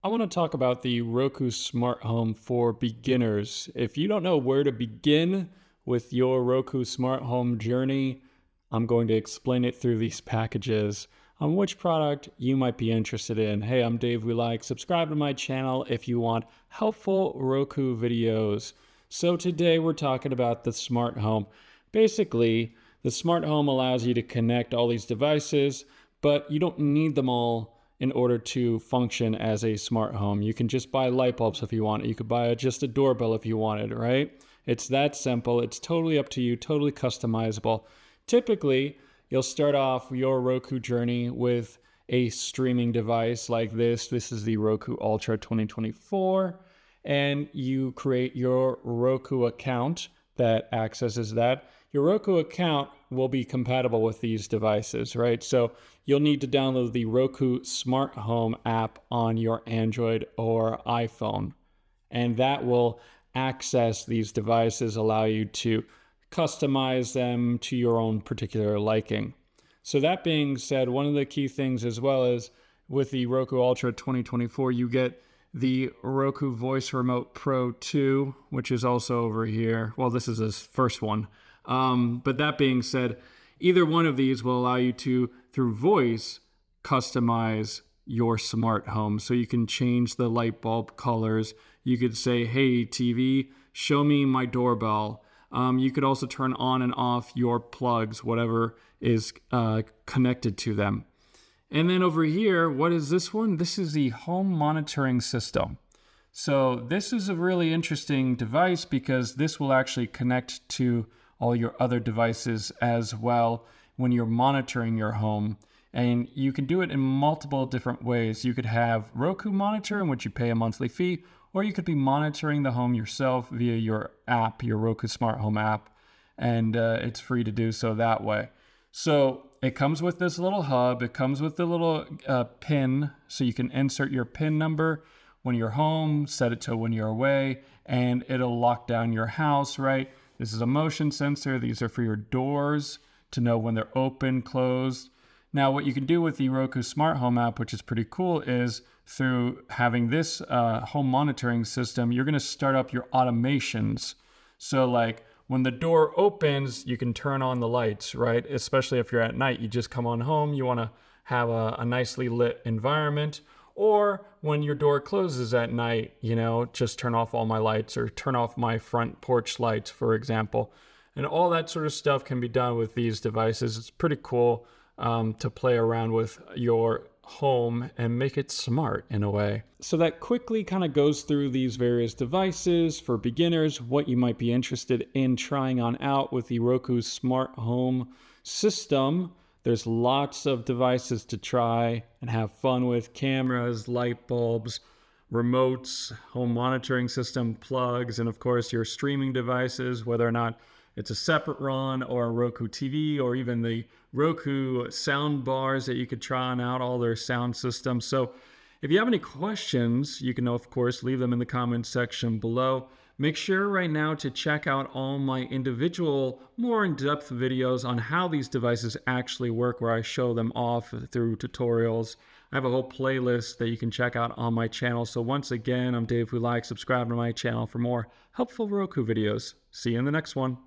I want to talk about the Roku Smart Home for beginners. If you don't know where to begin with your Roku Smart Home journey, I'm going to explain it through these packages on which product you might be interested in. Hey, I'm Dave We Like. Subscribe to my channel if you want helpful Roku videos. So today we're talking about the smart home. Basically, the smart home allows you to connect all these devices, but you don't need them all in order to function as a smart home. You can just buy light bulbs if you want it. You could buy just a doorbell if you wanted, right? It's that simple. It's totally up to you, totally customizable. Typically, you'll start off your Roku journey with a streaming device like this. This is the Roku Ultra 2024, and you create your Roku account that accesses that. Your Roku account will be compatible with these devices, right? So you'll need to download the Roku Smart Home app on your Android or iPhone, and that will access these devices, allow you to customize them to your own particular liking. So that being said, one of the key things as well is with the Roku Ultra 2024, you get the Roku Voice Remote Pro 2, which is also over here. Well, this is his first one. But that being said, either one of these will allow you to, through voice, customize your smart home. So you can change the light bulb colors. You could say, hey, TV, show me my doorbell. You could also turn on and off your plugs, whatever is connected to them. And then over here, what is this one? This is the home monitoring system. So this is a really interesting device because this will actually connect to all your other devices as well when you're monitoring your home. And you can do it in multiple different ways. You could have Roku Monitor, in which you pay a monthly fee, or you could be monitoring the home yourself via your app, your Roku Smart Home app, and it's free to do so that way. So it comes with this little hub. It comes with the little pin, so you can insert your pin number when you're home, set it to when you're away, and it'll lock down your house, right? This is a motion sensor. These are for your doors to know when they're open, closed. Now, what you can do with the Roku Smart Home app, which is pretty cool, is through having this home monitoring system, you're going to start up your automations. So like when the door opens, you can turn on the lights, right? Especially if you're at night, you just come on home, you want to have a nicely lit environment. Or when your door closes at night, just turn off all my lights or turn off my front porch lights, for example. And all that sort of stuff can be done with these devices. It's pretty cool to play around with your home and make it smart in a way. So that quickly kind of goes through these various devices for beginners, what you might be interested in trying on out with the Roku Smart Home system. There's lots of devices to try and have fun with: cameras, light bulbs, remotes, home monitoring system, plugs, and of course your streaming devices, whether or not it's a separate run or a Roku TV, or even the Roku sound bars that you could try on out, all their sound systems. So if you have any questions, you can, of course, leave them in the comments section below. Make sure right now to check out all my individual, more in-depth videos on how these devices actually work, where I show them off through tutorials. I have a whole playlist that you can check out on my channel. So once again, I'm Dave We Like. Subscribe to my channel for more helpful Roku videos. See you in the next one.